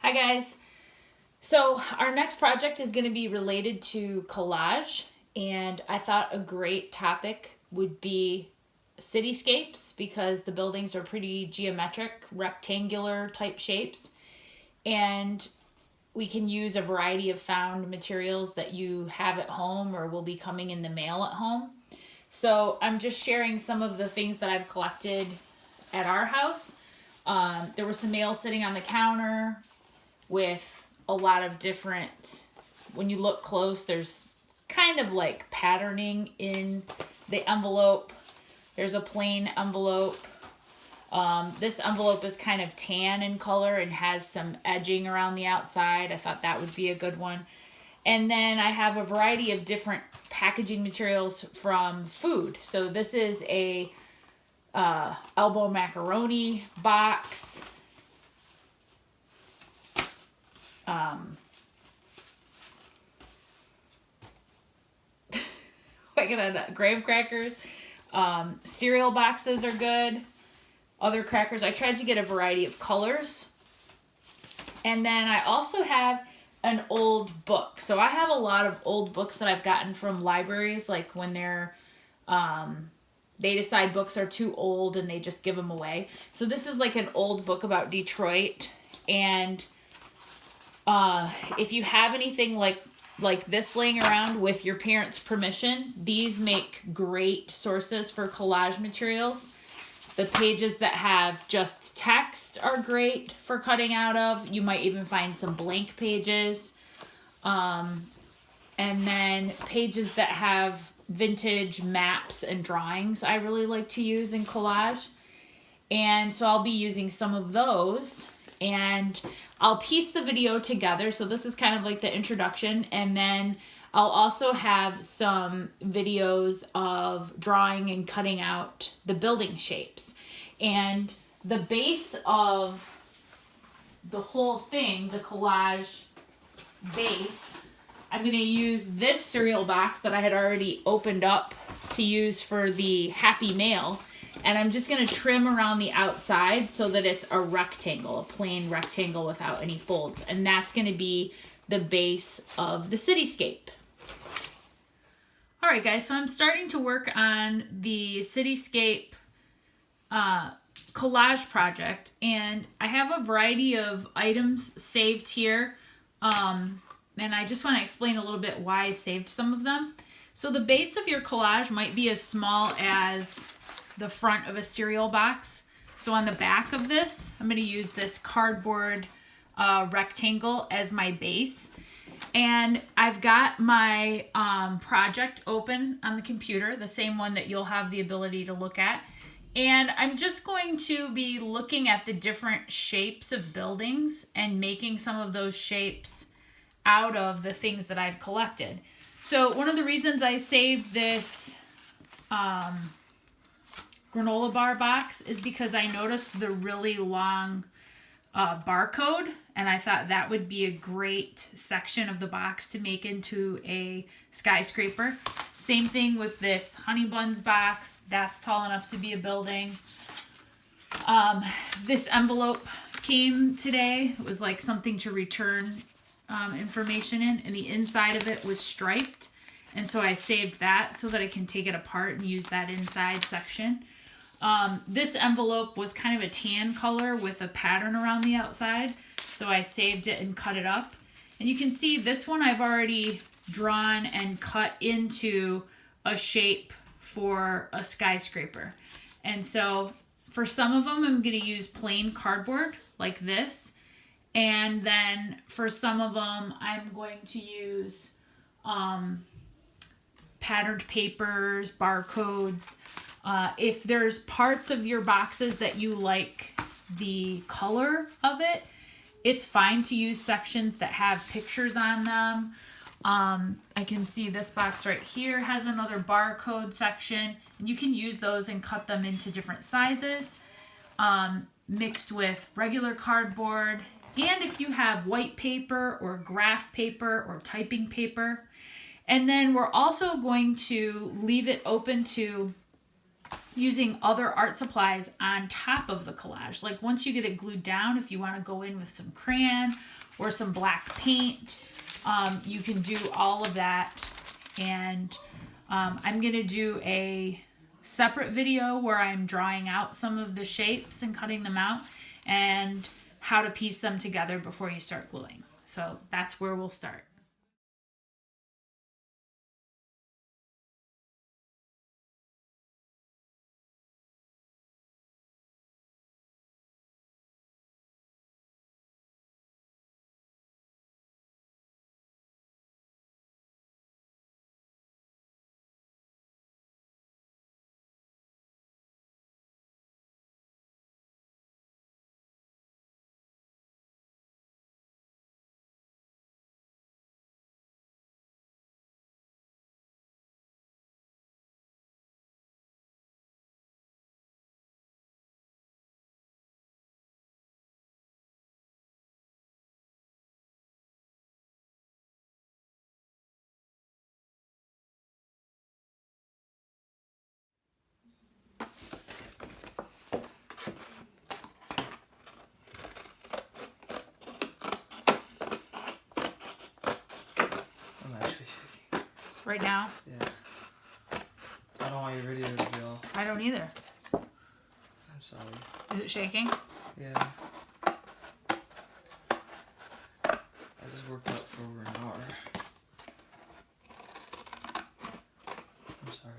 Hi guys. So our next project is going to be related to collage, and I thought a great topic would be cityscapes because the buildings are pretty geometric, rectangular type shapes, and we can use a variety of found materials that you have at home or will be coming in the mail at home. So I'm just sharing some of the things that I've collected at our house. There was some mail sitting on the counter with a lot of different, when you look close, there's kind of like patterning in the envelope. There's a plain envelope. This envelope is kind of tan in color and has some edging around the outside. I thought that would be a good one. And then I have a variety of different packaging materials from food. So this is a elbow macaroni box. I got graham crackers. Cereal boxes are good. Other crackers. I tried to get a variety of colors. And then I also have an old book. So I have a lot of old books that I've gotten from libraries, like when they're they decide books are too old and they just give them away. So this is like an old book about Detroit, and if you have anything like this laying around with your parents' permission, these make great sources for collage materials. The pages that have just text are great for cutting out of. You might even find some blank pages. And then pages that have vintage maps and drawings I really like to use in collage. And so I'll be using some of those, and I'll piece the video together. So this is kind of like the introduction, and then I'll also have some videos of drawing and cutting out the building shapes. And the base of the whole thing, the collage base, I'm going to use this cereal box that I had already opened up to use for the Happy Mail. And I'm just going to trim around the outside so that it's a rectangle, a plain rectangle without any folds. And that's going to be the base of the cityscape. All right, guys, so I'm starting to work on the cityscape collage project. And I have a variety of items saved here. And I just want to explain a little bit why I saved some of them. So the base of your collage might be as small as the front of a cereal box. So on the back of this, I'm going to use this cardboard rectangle as my base. And I've got my project open on the computer, the same one that you'll have the ability to look at. And I'm just going to be looking at the different shapes of buildings and making some of those shapes out of the things that I've collected. So one of the reasons I saved this granola bar box is because I noticed the really long barcode, and I thought that would be a great section of the box to make into a skyscraper. Same thing with this honey buns box. That's tall enough to be a building. This envelope came today. It was like something to return information in, and the inside of it was striped. And so I saved that so that I can take it apart and use that inside section. This envelope was kind of a tan color with a pattern around the outside. So I saved it and cut it up. And you can see this one I've already drawn and cut into a shape for a skyscraper. And so for some of them, I'm going to use plain cardboard like this. And then for some of them, I'm going to use patterned papers, barcodes. If there's parts of your boxes that you like the color of it, it's fine to use sections that have pictures on them. I can see this box right here has another barcode section, and you can use those and cut them into different sizes, mixed with regular cardboard. And if you have white paper or graph paper or typing paper. And then we're also going to leave it open to using other art supplies on top of the collage. Like once you get it glued down, if you want to go in with some crayon or some black paint, you can do all of that. And I'm going to do a separate video where I'm drawing out some of the shapes and cutting them out and how to piece them together before you start gluing. So that's where we'll start. Right now? Yeah. I don't want your video to be all... I don't either. I'm sorry. Is it shaking? Yeah. I just worked out for over an hour. I'm sorry.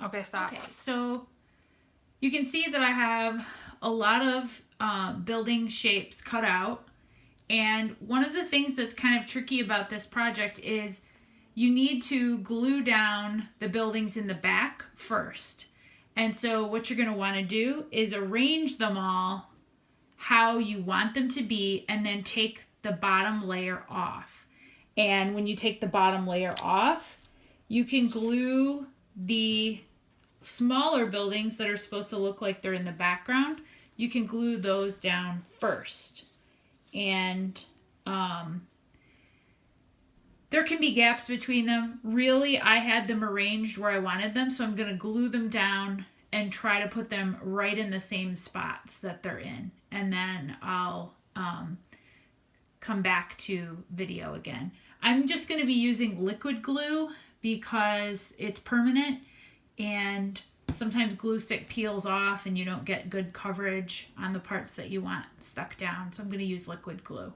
Okay, stop. Okay, so you can see that I have a lot of building shapes cut out. And one of the things that's kind of tricky about this project is you need to glue down the buildings in the back first. And so what you're going to want to do is arrange them all how you want them to be and then take the bottom layer off. And when you take the bottom layer off, you can glue the smaller buildings that are supposed to look like they're in the background. You can glue those down first. And there can be gaps between them. Really, I had them arranged where I wanted them, so I'm going to glue them down and try to put them right in the same spots that they're in. And then I'll come back to video again. I'm just going to be using liquid glue because it's permanent, and sometimes glue stick peels off and you don't get good coverage on the parts that you want stuck down. So I'm going to use liquid glue.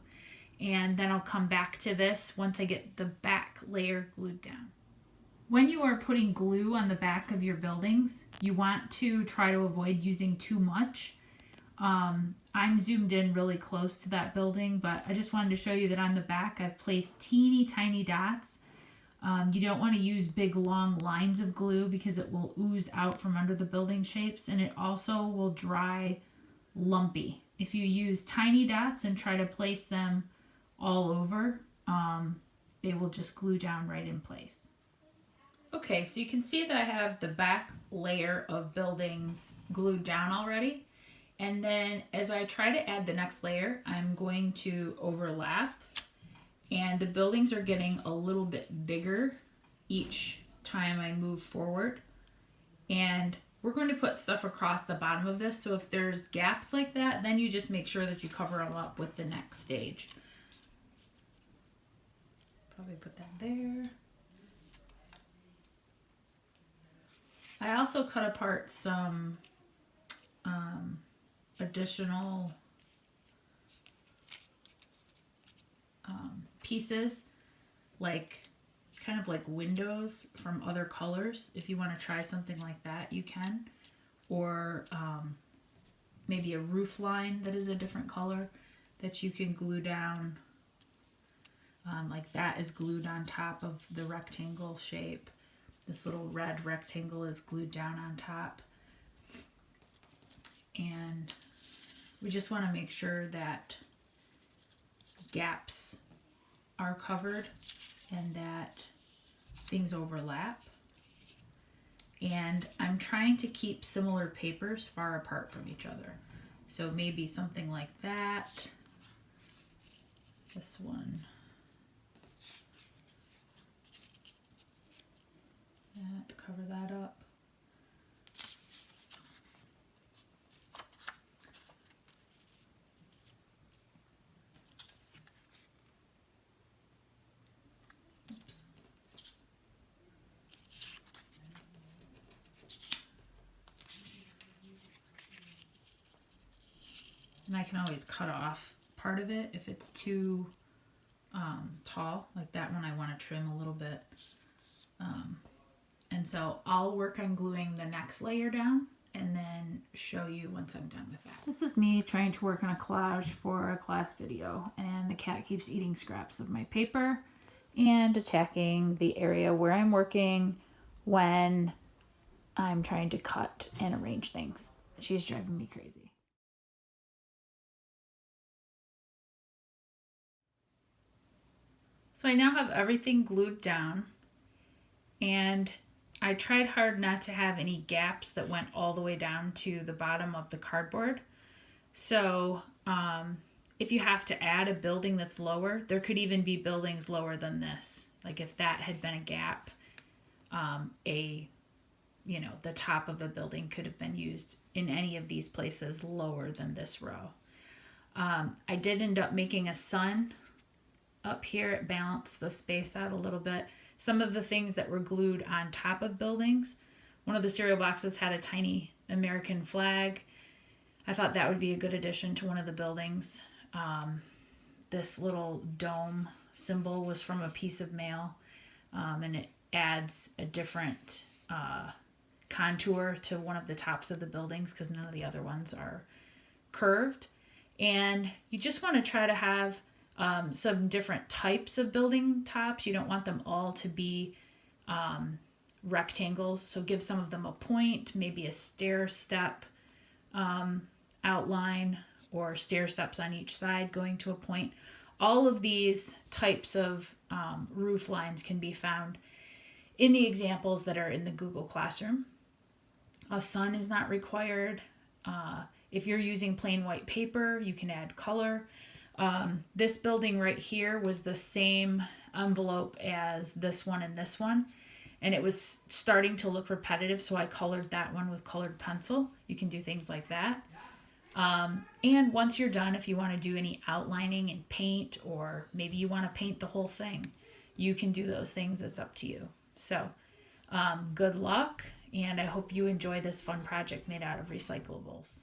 And then I'll come back to this once I get the back layer glued down. When you are putting glue on the back of your buildings, you want to try to avoid using too much. I'm zoomed in really close to that building, but I just wanted to show you that on the back I've placed teeny tiny dots. You don't want to use big long lines of glue because it will ooze out from under the building shapes, and it also will dry lumpy. If you use tiny dots and try to place them all over, they will just glue down right in place. Okay, so you can see that I have the back layer of buildings glued down already. And then as I try to add the next layer, I'm going to overlap. And the buildings are getting a little bit bigger each time I move forward. And we're going to put stuff across the bottom of this. So if there's gaps like that, then you just make sure that you cover them up with the next stage. Probably put that there. I also cut apart some additional pieces, like kind of like windows from other colors. If you want to try something like that, you can. Or maybe a roof line that is a different color that you can glue down. Like that is glued on top of the rectangle shape. This little red rectangle is glued down on top. And we just want to make sure that gaps are covered and that things overlap. And I'm trying to keep similar papers far apart from each other. So maybe something like that. This one. That, cover that up. Oops. And I can always cut off part of it if it's too tall, like that one I want to trim a little bit. And so I'll work on gluing the next layer down and then show you once I'm done with that. This is me trying to work on a collage for a class video, and the cat keeps eating scraps of my paper and attacking the area where I'm working when I'm trying to cut and arrange things. She's driving me crazy. So I now have everything glued down, and I tried hard not to have any gaps that went all the way down to the bottom of the cardboard. So if you have to add a building that's lower, there could even be buildings lower than this. Like if that had been a gap, the top of a building could have been used in any of these places lower than this row. I did end up making a sun up here. It balanced the space out a little bit. Some of the things that were glued on top of buildings, one of the cereal boxes had a tiny American flag. I thought that would be a good addition to one of the buildings. This little dome symbol was from a piece of mail, and it adds a different contour to one of the tops of the buildings because none of the other ones are curved. And you just want to try to have some different types of building tops. You don't want them all to be rectangles, so give some of them a point, maybe a stair step outline, or stair steps on each side going to a point. All of these types of roof lines can be found in the examples that are in the Google Classroom. A sun is not required. If you're using plain white paper, you can add color. This building right here was the same envelope as this one and this one, and it was starting to look repetitive, so I colored that one with colored pencil. You can do things like that. And once you're done, if you want to do any outlining and paint, or maybe you want to paint the whole thing, you can do those things. It's up to you. So good luck, and I hope you enjoy this fun project made out of recyclables.